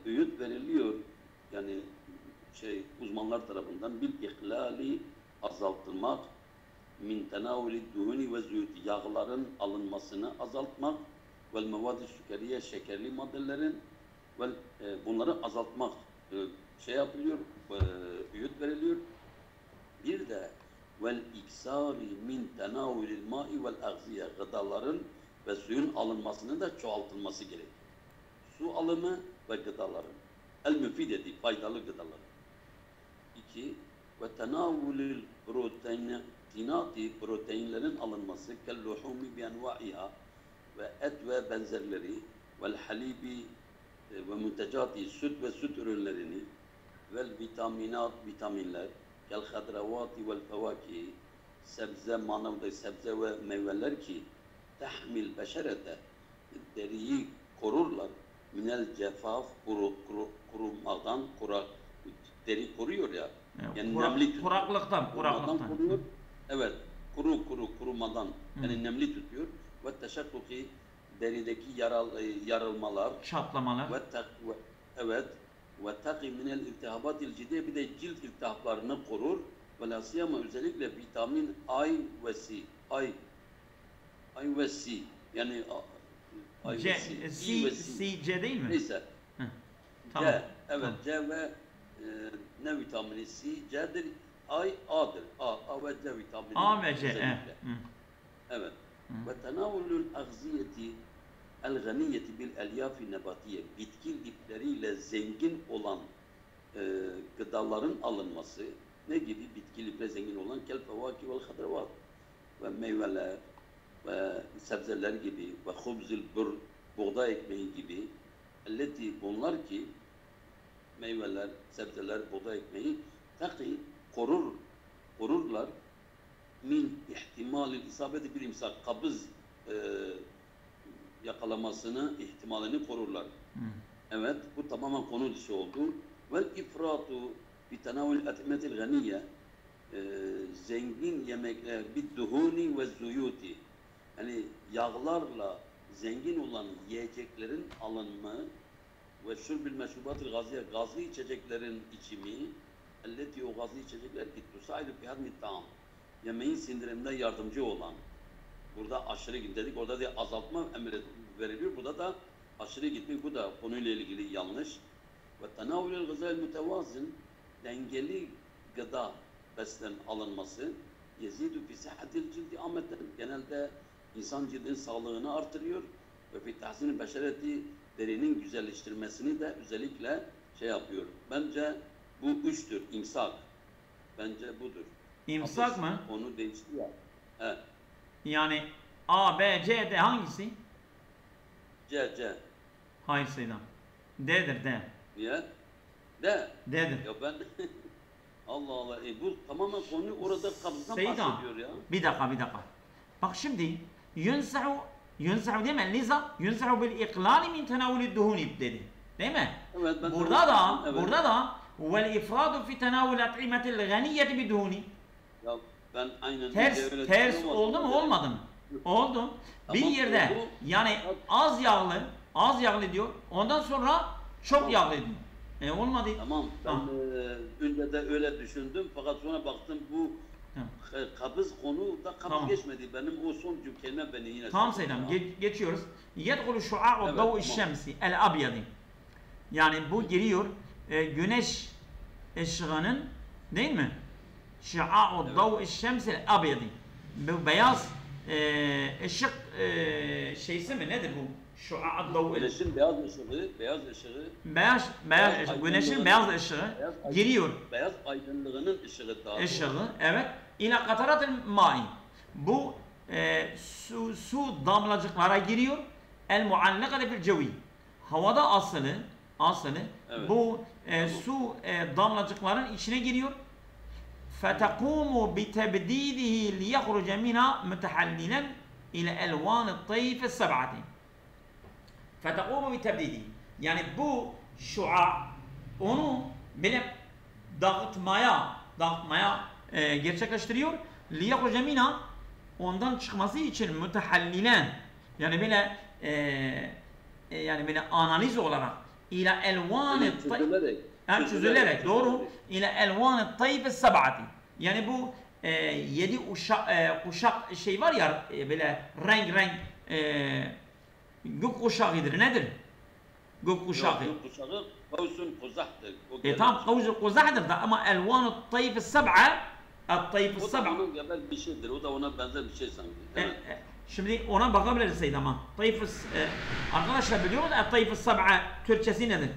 öğüt veriliyor yani uzmanlar tarafından bil ihlali azaltılmak min tenavuli duhuni ve zühdi yağların alınmasını azaltmak vel mevadi sükeriye şekerli maddelerin ve bunları azaltmak yapılıyor, öğüt veriliyor. Bir de vel iksari min tenavulil ma'i vel agziye gıdaların ve suyun alınmasının da çoğaltılması gerekir. Su alımı ve gıdaların. El-müfideti, faydalı gıdaların. 2. Ve tenavulil proteinati, proteinlerin alınması kelluhumi bi enva'iha ve et ve benzerleri vel halibi ve müntecati, süt ve süt ürünlerini vel vitaminat, vitaminler kel hadravati vel fevaki, sebze, manavda sebze ve meyveler ki tahmil beşerete, deriyi korurlar. Minel cefaf, kurumadan, deri koruyor ya. Yani nemli tutuyor. Kuraklıktan. Koruyor. Evet, kurumadan. Yani nemli tutuyor. Ve teşakkuki, derideki yarılmalar. Çatlamalar. Evet. Ve taki minel iltihabatil ciddiye, bir de cilt iltihaplarını korur. Ve lasiyama özellikle vitamin A ve C. A ve C. Yani C değil mi? Neyse. Tamam. C, evet, tamam. C ve ne vitamini C, C'dir, A'dır. A ve C vitamini. A ve C. Evet. Ve tenavulul agziyeti el-ganiyeti bil elyafi nebatiye, bitki lipleriyle zengin olan gıdaların alınması, ne gibi bitki liple zengin olan kel fevaki vel hadravat ve meyveler ve sebzeler gibi ve hubzil bur, buğday ekmeği gibi elleti bunlar ki meyveler, sebzeler, buğday ekmeği taki korurlar min ihtimalil isabeti bil imsak, kabız yakalamasını, ihtimalini korurlar. Evet, bu tamamen konu dışı oldu. Vel ifratu bi tenavül etmetil ganiye, zengin yemekler bidduhuni ve zuyuti, yani yağlarla zengin olan yiyeceklerin alınma ve şurbil meşrubatil gaziye, gazlı içeceklerin içimi, elleti, o gazlı içecekler ki tusaidu fi hadmi ta'am, yemeğin sindiriminde yardımcı olan. Burada aşırı dedik, orada da azaltma emri veriliyor, burada da aşırı gitmek, bu da konuyla ilgili yanlış. Ve tenavülül gızel mütevazın, dengeli gıda beslen alınması, yezidu fi sıhhatil cildi ameten, genelde insan cildinin sağlığını artırıyor ve fi tahsin-i beşereti, derinin güzelleştirmesini de özellikle yapıyor. Bence bu üçtür, imsak. Bence budur. İmsak Abdest, mı? onu değişti ya. He. Yani A, B, C, D hangisi? C. Hayır Seydam. D'dir D. Niye? D. D'dir. Ya ben Allah Allah. Bu tamamen konu orada kabızdan Seydam, bahsediyor ya. bir dakika. Bak şimdi yunsahu değil mi? Liza yunsahu bil iqlali min tenavulid duhuni dedi. Değil mi? Evet, ben burada da vel ifradu fi tenavul at'imetil ganiyeti biduhuni. Ya ben aynen Ters oldu mu olmadı mı? Oldu. Bir yerde oldu. yani az yağlı diyor. Ondan sonra çok yağlı diyor. Olmadı. Tamam. Ben önce de öyle düşündüm fakat sonra baktım bu kabız konu da kabız geçmedi. Benim o son cümleme beni yine... Tamam Seydam, geçiyoruz. Yedhulu şua'u davu'i şemsi el abyadi. Yani bu giriyor güneş ışığının, değil mi? Şua'u davu'i şemsi el abyadi. Bu beyaz ışık şeysi mi? Nedir bu? Şua'u davu'i... Güneşin beyaz ışığı. Güneşin beyaz ışığı giriyor. Beyaz aydınlığının ışığı daha. Işığı, evet. İla kataratil ma'i. Bu su damlacıklara giriyor. El muallakate fil cevi. Havada asılı evet. Bu su damlacıkların içine giriyor. Fetakumu bi tebdidihi li yahruca minha mutahallilan ila elvan at-tayf as-sab'ati. Fetakumu bi tebdidihi. Yani bu şua onu böyle dağıtmaya gerçekleştiriyor. لِيَخْرُجَ مِنَا ondan çıkması için mütehallilen yani böyle yani böyle analiz olarak ila elvan çözülerek doğru ila elvan tayf sab'ati yani bu 7 kuşak şey var ya böyle renk gök kuşağıdır nedir? Gök kuşağı. Gök kuşağı kavsun kuzahtır. Tam kavsun kuzahtır da ama elvan tayf sab'a tayf sab'a. O da onun bir şeydir. O da ona benzer bir şey sanki. Şimdi ona bakabiliriz Seyyid ama. Tayf arkadaşlar biliyor musunuz? Tayf sab'a Türkçesi nedir?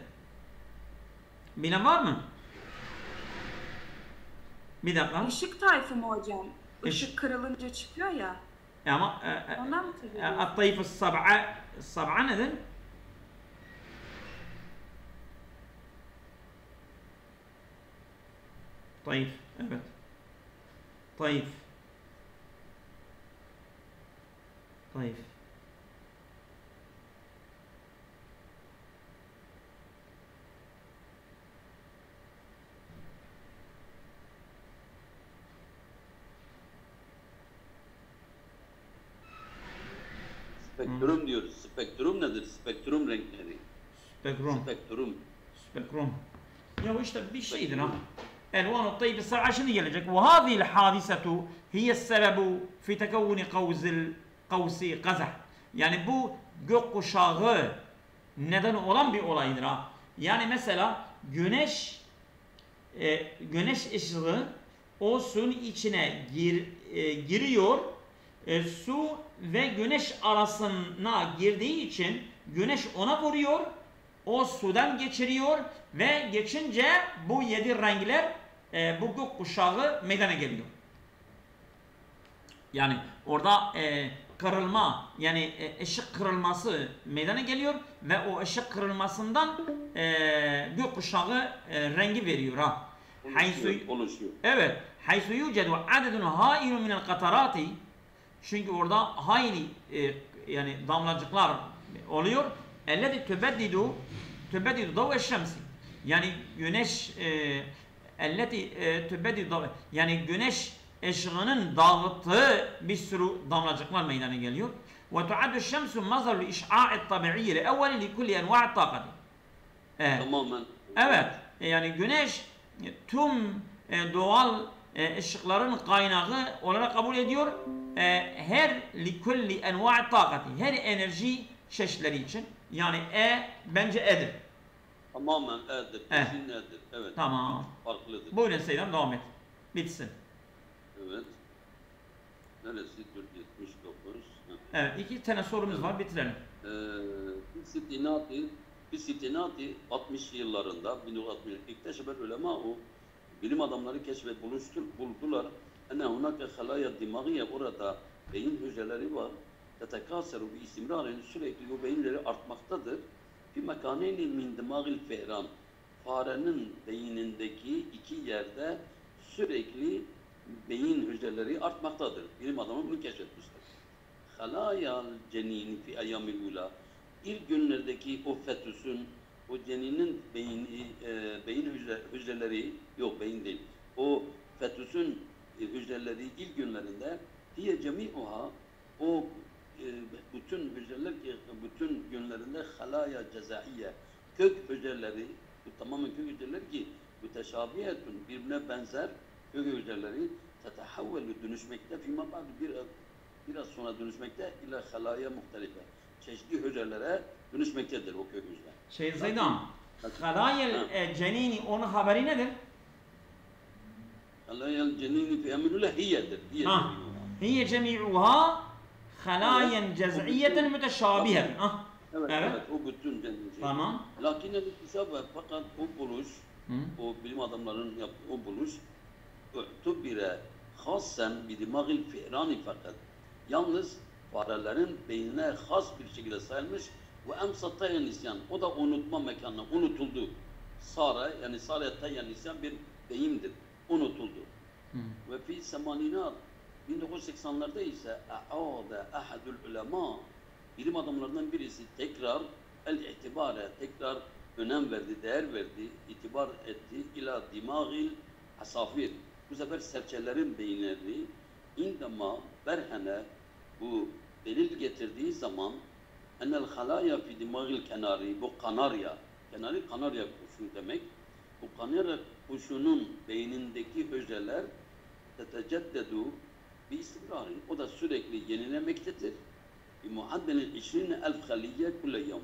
Bilen var mı? Bir dakika. Işık tayfı mı hocam? Işık kırılınca çıkıyor ya. Ama ondan mı tabii? At-tayf sab'a nedir? Tayf, evet. Tayf. Spektrum diyoruz. Spektrum nedir? Spektrum renkleri. Spektrum. Ya işte bir şeydir ha. Elvan الطيف السبعة şimdi gelecek. وهذه الحادثة هي السبب في تكون قوس قزح. Yani bu gökkuşağı neden olan bir olaydır ha. Yani mesela güneş ışığı o suyun içine giriyor. Su ve güneş arasına girdiği için güneş ona vuruyor. O sudan geçiriyor ve geçince bu 7 renkler bu gökkuşağı meydana geliyor. Yani orada kırılma yani ışık kırılması meydana geliyor ve o ışık kırılmasından gökkuşağı rengi veriyor ha. Oluşuyor. Evet. Haysu yucedu adedun hailun minel katarati çünkü orada hayli yani damlacıklar oluyor. Ellezî tübeddidu dav şemsi. Yani güneş yani güneş ışığının dağıttığı bir sürü damlacıklar meydana geliyor. Ve tuaddu şemsu mazharul iş'a'i tabi'i evveli li kulli enva'i taqati. Tamamen. Evet. Yani güneş tüm doğal ışıkların kaynağı olarak kabul ediyor. Her li kulli enva'i taqati. Her enerji çeşitleri için. Yani bence E'dir. Tamamen E'dir. Kesin E'dir. Evet. Tamam. Farklıdır. Buyurun Seyyidem devam et. Bitsin. Evet. Neresi? 479. Evet. 2 tane sorumuz var. Bitirelim. Bisittinati 60 yıllarında 1960 ikteşebel ulema o bilim adamları buldular. Ene hunake halaya dimagiye orada beyin hücreleri var. Tetekaseru bi istimrarin sürekli o beyinleri artmaktadır. Bir mekaneyni min dimagil fehran. Farenin beynindeki 2 yerde sürekli beyin hücreleri artmaktadır. Bilim adamı bunu keşfetmişler. Halayal cenini fi ayyamil ula. İlk günlerdeki o fetüsün, o ceninin beyin hücreleri, yok beyin değil, o fetüsün hücreleri ilk günlerinde diye cemi'uha, o bütün hücreler ki bütün günlerinde halaya cezaiye, kök hücreleri, bu tamamen kök hücreler ki müteşabiyetun, birbirine benzer kök hücreleri tetehavvelü dönüşmekte, fîmâ ba'du biraz sonra dönüşmekte ila halaya muhtelife. Çeşitli hücrelere dönüşmektedir o kök hücre. Zeydam, halayel cenini onun haberi nedir? Halayel cenini fi eminule hiyedir. Hiye cemi'uha halayen cez'iyeten müteşabiheten. Evet, o bütün cenini. Tamam. Lakin el-isabı fakat o buluş, o bilim adamlarının yaptığı o buluş, tübbire hasen bidimagil fi'rani fakat. Yalnız farelerin beynine has bir şekilde sayılmış ve emsatayen nisyan. O da unutma mekanına unutuldu. Sare yani saretayen nisyan bir deyimdir. Unutuldu. Ve fi semaninat 1980'larda ise a'ade ahadul ulema bilim adamlarından birisi tekrar tekrar önem verdi, değer verdi, itibar etti ila dimagil asafir. Bu sefer serçelerin beyinleri indema berhene bu delil getirdiği zaman enel halaya fi dimagil kenari bu kanarya kanarya kuşu demek. Bu kanarya kuşunun beynindeki hücreler teteceddedu bir istikrarın. O da sürekli yenilemektedir. Bir muaddelin 20.000 haliye kulle yevm.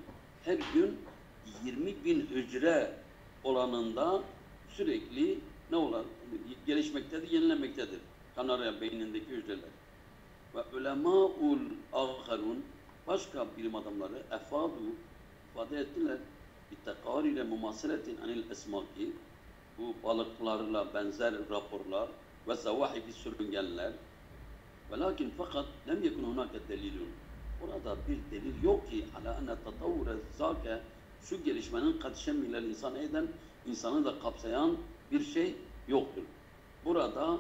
Her gün 20.000 hücre oranında sürekli ne olan gelişmektedir, yenilemektedir. Kanarya beynindeki hücreler. Ve ulemâ'ul âkharun başka bilim adamları ifade ettiler. İttekâriyle mumaseletin anil esmaki bu balıklarla benzer raporlar ve zavahiki sürüngenler. Velakin fakat lem yekun hunaka delilun. Orada bir delil yok ki ala enne tatavvure zâke şu gelişmenin kad şemmilel insan eden insanı da kapsayan bir şey yoktur. Burada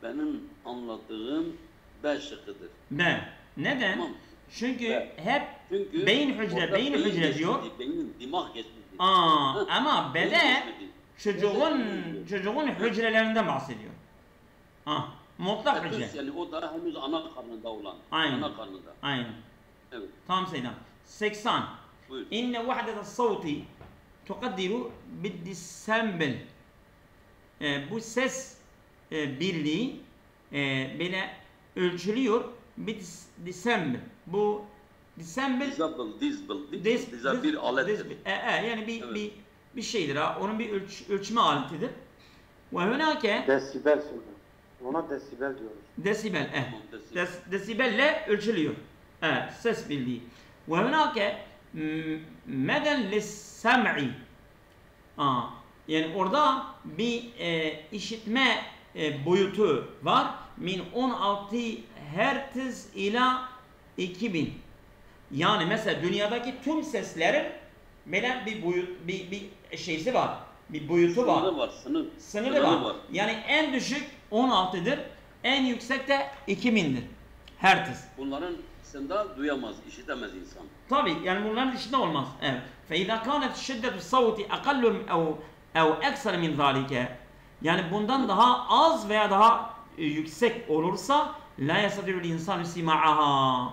benim anlattığım B şıkkıdır. B. Neden? Tamam. Çünkü hep Çünkü beyin hücre geçmedi, diyor. Beynin dimağ geçmedi. Ama Beyin B'de geçmedi. çocuğun hücrelerinden bahsediyor. Mutlak hücre. Yani o da henüz ana karnında olan. Aynen. Ana karnında. Aynen. Evet. Tamam Seydam. 80. Buyur. İnne vahdet savti tukaddiru biddisembel. Bu ses birliği böyle ölçülüyor. Biddisembel. Bu disembel Disable bir alettir. yani Evet. bir şeydir ha. Onun bir ölçme aletidir. Ve hunake Desibel söylüyor. Ona desibel diyoruz. desibel. Desibel. Desibelle ölçülüyor. Evet, ses birliği. Ve hunake meden lissem'i. Yani orada bir işitme boyutu var. Min 16 Hz ila 2000. Yani mesela dünyadaki tüm seslerin böyle bir boyut, bir şeysi var. Bir boyutu var. Sınırı var. Sınırı var. Yani en düşük 16'dır. En yüksek de 2000'dir. Hertz. Bunların sında duyamaz, işitemez insan. Tabii yani bunların dışında olmaz. Evet. فَاِذَا كَانَتْ شِدَّةُ الصَّوْتِ اَقَلُّ اَوْ اَكْسَرَ مِنْ ذَٰلِكَ. Yani bundan daha az veya daha yüksek olursa لَا يَسَدِعُ الْاِنْسَانُ سِمَعَهَا.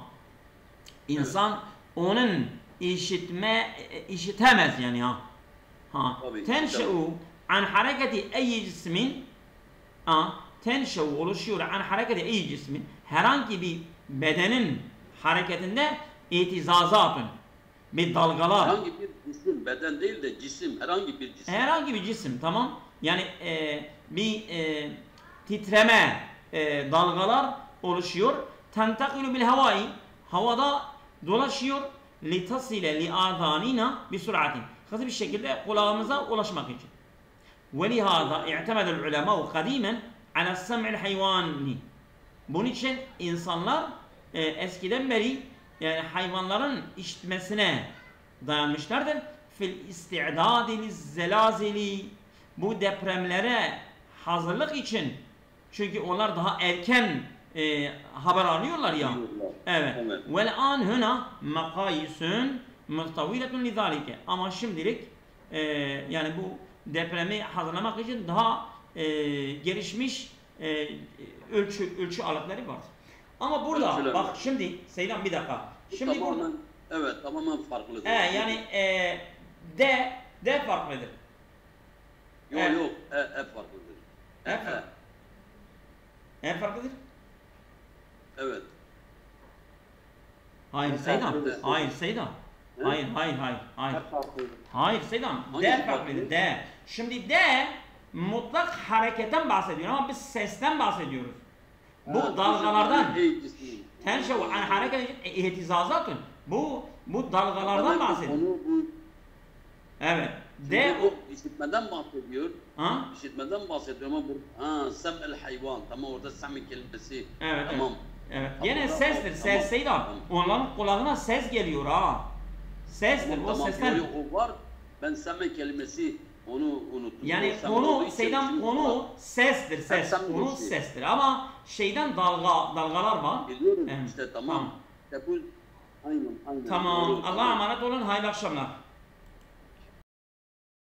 İnsan onun işitemez yani ha. Tenşe'u an hareketi ey cismin tenşe'u oluşuyor an hareketi ey cismin herhangi bir bedenin hareketinde itizazatun bir dalgalar. Herhangi bir cisim, beden değil de cisim, herhangi bir cisim. Herhangi bir cisim, tamam. Yani bir titreme dalgalar oluşuyor. Tentakilu bil havai, havada dolaşıyor. Litasile li azanina bi suratin. Hızlı bir şekilde kulağımıza ulaşmak için. Ve lihaza i'temedel ulemâ'u kadimen ala sem'il hayvani. Bunun için insanlar eskiden beri yani hayvanların işitmesine dayanmışlardır. Fil isti'dâdil zelazili, bu depremlere hazırlık için, çünkü onlar daha erken haber alıyorlar ya. Evet. Vel an huna makayisun muhtaviletun lidalike. Ama şimdilik yani bu depremi hazırlamak için daha gelişmiş ölçü aletleri var. Ama burada Ölçüler bak var. şimdi Seydam bir dakika. Şimdi tamamen, burada evet, tamamen farklıdır. yani D farklıdır. Yok, E farklıdır. E farklıdır. Evet. Hayır Seydam. farklıdır. Hayır Seydam. Hayır. Hep farklıydı. Hayır Seydam. D Hangisi farklıdır. farklı? D. Şimdi D mutlak hareketten bahsediyor ama biz sesten bahsediyoruz. Bu dalgalardan. Ey cismi. Tenşev an hareket ihtizazatun. Bu dalgalardan bahsediyor. Evet. D O işitmeden bahsediyor. Ha? İşitmeden bahsediyor ama bu sem'el hayvan. Tamam, orada sem'in kelimesi. Evet. Tamam. Evet. Tamam, Gene tamam, sestir. tamam. Ses Seydam. Tamam. Onların kulağına ses geliyor ha. Sestir. O Tamam, sesten. o var. Ben sem'in kelimesi onu unuttum. Yani O sem olduğu konu için Seydam şimdi konu sestir. Ses. Sen Konu bilirsin. sestir ama şeyden dalgalar var. biliyorum Evet. işte tamam. İşte bu aynen. Tamam. Doğru, Allah'a emanet olun. Hayırlı akşamlar.